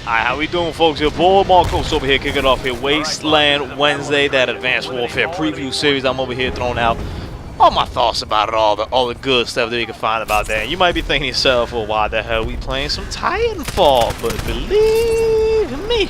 Alright, how we doing, folks? Your boy Marcos over here kicking off here. Wasteland Wednesday, that Advanced Warfare preview series. I'm over here throwing out all my thoughts about it, all the good stuff that you can find about that. And you might be thinking to yourself, well, why the hell are we playing some Titanfall? But believe me,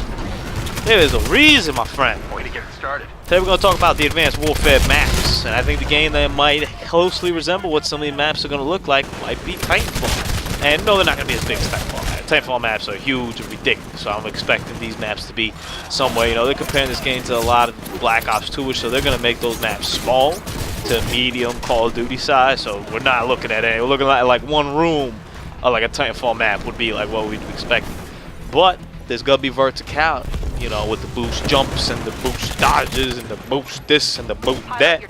there is a reason, my friend. Way to get it started. Today we're going to talk about the Advanced Warfare maps. And I think the game that might closely resemble what some of these maps are going to look like might be Titanfall. And no, they're not going to be as big as Titanfall. Titanfall maps are huge and ridiculous, so I'm expecting these maps to be somewhere. You know, they're comparing this game to a lot of Black Ops 2-ish, so they're going to make those maps small to medium Call of Duty size. So we're not looking at it. We're looking at like one room, like a Titanfall map would be like what we'd expect. But there's going to be verticality, you know, with the boost jumps and the boost dodges and the boost this and the boost that.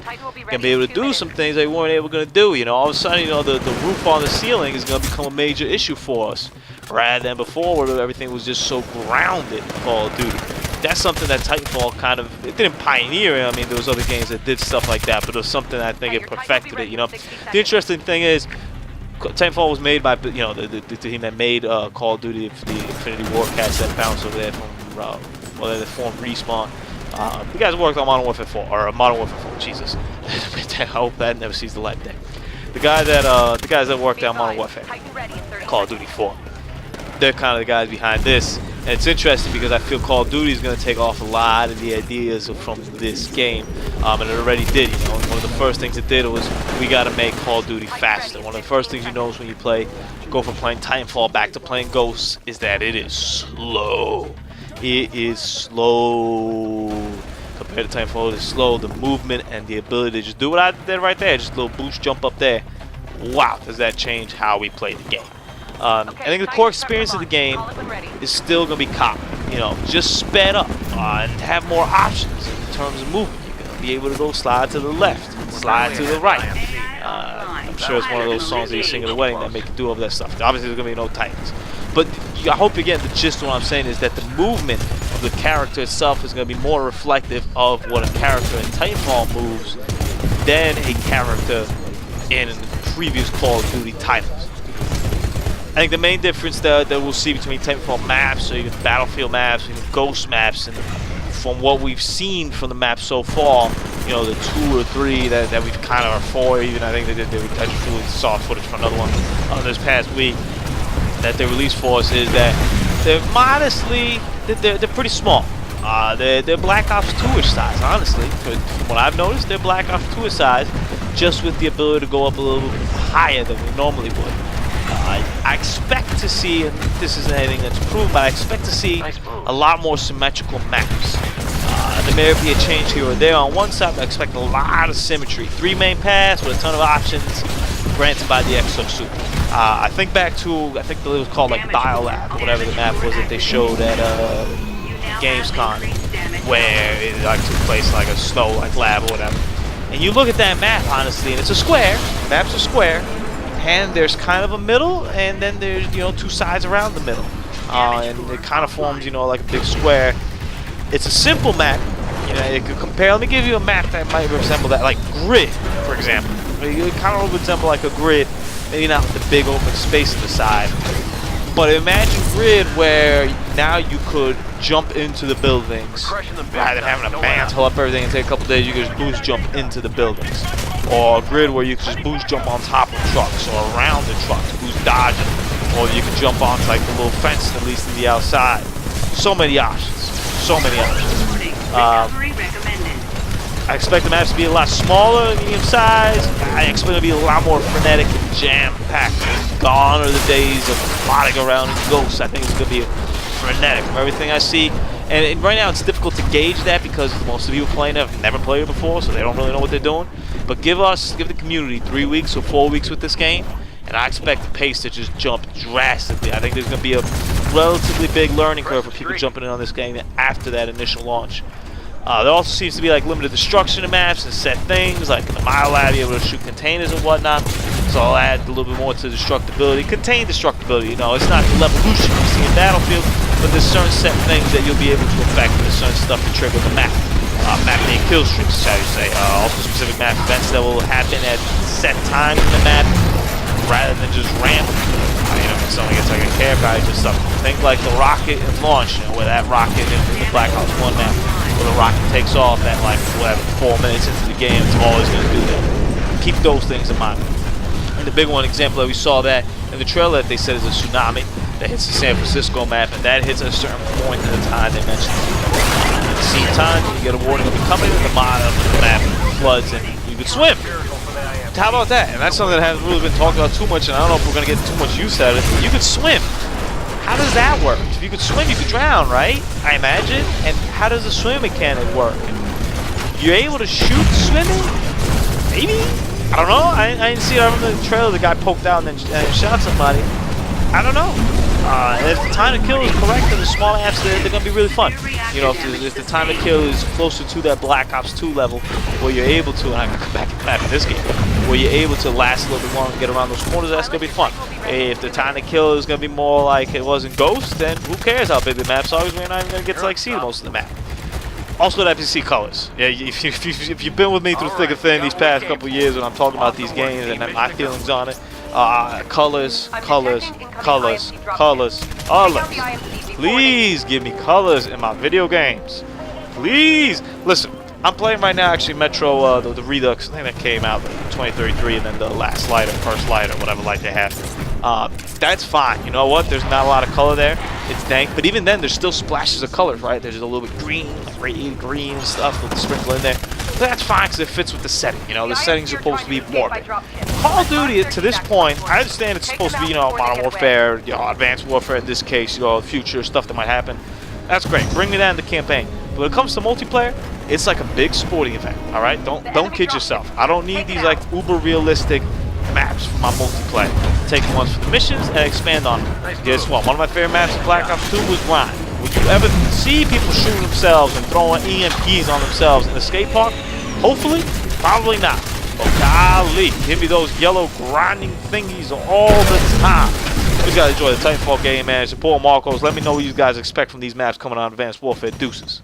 And be able to do some things they weren't able to do. You know, all of a sudden, you know, the roof on the ceiling is going to become a major issue for us, rather than before where everything was just so grounded in Call of Duty. That's something that Titanfall kind of, it didn't pioneer. I mean, there was other games that did stuff like that, but it was something that I think it perfected it, you know. The interesting thing is, Titanfall was made by, you know, the team that made Call of Duty, the Infinity War cats that bounced over there from, well, they formed Respawn. The guys worked on Modern Warfare 4, or Modern Warfare 4, Jesus. I hope that never sees the light of day. The guys that worked on Modern Warfare, Call of Duty 4. They're kind of the guys behind this, and it's interesting because I feel Call of Duty is going to take off a lot of the ideas from this game, and it already did. You know, one of the first things it did was we got to make Call of Duty faster. One of the first things you notice when you go from playing Titanfall back to playing Ghosts is that it is slow. It is slow. Compared to Titanfall, it's slow. The movement and the ability to just do what I did right there, just a little boost jump up there. Wow, does that change how we play the game? I think the core experience of the game is still going to be cop, you know, just sped up and have more options in terms of movement. You're going to be able to go slide to the left, slide to the right. I'm sure it's one of those songs that you sing at a wedding that make you do all that stuff. Obviously, there's going to be no Titans. But I hope you're getting the gist of what I'm saying is that the movement of the character itself is going to be more reflective of what a character in Titanfall moves than a character in previous Call of Duty titles. I think the main difference that we'll see between Titanfall maps, or even Battlefield maps, even Ghost maps, and from what we've seen from the maps so far, you know, the 2 or 3 that we've kind of, or 4 even, I think I just saw footage from another one this past week that they released for us, is that they're modestly, they're pretty small. They're Black Ops 2-ish size, honestly. From what I've noticed, they're Black Ops 2-ish size, just with the ability to go up a little bit higher than we normally would. I expect to see, and this isn't anything that's proven, but I expect to see a lot more symmetrical maps. There may be a change here or there. On one side, I expect a lot of symmetry. 3 main paths with a ton of options granted by the exosuit. I think back to, I think it was called like Biolab, or whatever the map was that they showed at Gamescom, where it like took place like a snow like lab or whatever. And you look at that map, honestly, and it's a square. Map's a square. And there's kind of a middle, and then there's, you know, 2 sides around the middle, and it kind of forms, you know, like a big square. It's a simple map, you know. It could compare. Let me give you a map that might resemble that, like Grid, for example. It kind of resemble like a Grid, maybe not with the big open space on the side, but imagine Grid where now you could jump into the buildings rather than having a mantle up everything and take a couple days. You could just boost jump into the buildings. Or a Grid where you can just boost jump on top of trucks or around the trucks, boost dodging, or you can jump onto like the little fence at least to the outside. So many options, so many options. I expect the maps to be a lot smaller, medium size. I expect it to be a lot more frenetic and jam-packed. Gone are the days of plodding around in Ghosts. I think it's going to be frenetic from everything I see. And right now it's difficult to gauge that because most of you playing have never played it before, so they don't really know what they're doing. But give the community 3 weeks or 4 weeks with this game, and I expect the pace to just jump drastically. I think there's going to be a relatively big learning curve for people jumping in on this game after that initial launch. There also seems to be like limited destruction in maps and set things, like in the Mile Lab, you're able to shoot containers and whatnot. So I'll add a little bit more to destructibility. Contained destructibility, you know, it's not the levolution you see in Battlefield, but there's certain set things that you'll be able to affect, and there's certain stuff to trigger the map. Map being kill streaks, shall you say. Also specific map events that will happen at set times in the map, rather than just random. You know, when someone gets like a care package and stuff. Think like the rocket and launch, where that rocket in the Black Ops 1 map, where the rocket takes off at like whatever 4 minutes into the game, it's always going to do that. Keep those things in mind. And the big one example that we saw that in the trailer that they said is a tsunami that hits the San Francisco map, and that hits at a certain point in the time they mentioned. At the same time, you get a warning of it coming, and the bottom of the map floods, and you can swim. How about that? And that's something that hasn't really been talked about too much, and I don't know if we're going to get too much use out of it. You could swim. How does that work? If you could swim, you could drown, right? I imagine. And how does the swim mechanic work? You're able to shoot swimming? Maybe? I don't know. I didn't see it. I remember the trailer, the guy poked out and then shot somebody. I don't know. If the time to kill is correct in the small apps, they're going to be really fun. You know, if the time to kill is closer to that Black Ops 2 level, where you're able to, and I'm going to come back and map in this game, where you're able to last a little bit longer and get around those corners, that's going to be fun. If the time to kill is going to be more like it was in Ghost, then who cares how big the maps are, because we're not even going to get to like see most of the map. Also, the FPC colors. Yeah, if you've been with me through thick and thin these past couple years when I'm talking about these games and my feelings on it, colors. Please give me colors in my video games. Please. Listen, I'm playing right now actually Metro, the Redux thing that came out in 2033, and then the last light or first light or whatever light they have. That's fine. You know what? There's not a lot of color there. It's dank, but even then, there's still splashes of colors, right? There's a little bit green, like radiated green and stuff with the sprinkle in there. But that's fine because it fits with the setting. You know, the setting's supposed to be morbid. Call of Duty, to this point, I understand it's supposed to be, you know, Modern Warfare, you know, Advanced Warfare in this case, you know, future stuff that might happen. That's great. Bring me that in the campaign. But when it comes to multiplayer, it's like a big sporting event. All right, don't kid yourself. I don't need these like uber realistic maps for my multiplayer. Take the ones for the missions and expand on them. Guess what? One of my favorite maps in Black Ops 2 was Grind. Would you ever see people shooting themselves and throwing EMPs on themselves in the skate park? Hopefully, probably not. But golly, give me those yellow grinding thingies all the time. You guys enjoy the Titanfall game, man. Support Marcos. Let me know what you guys expect from these maps coming on Advanced Warfare. Deuces.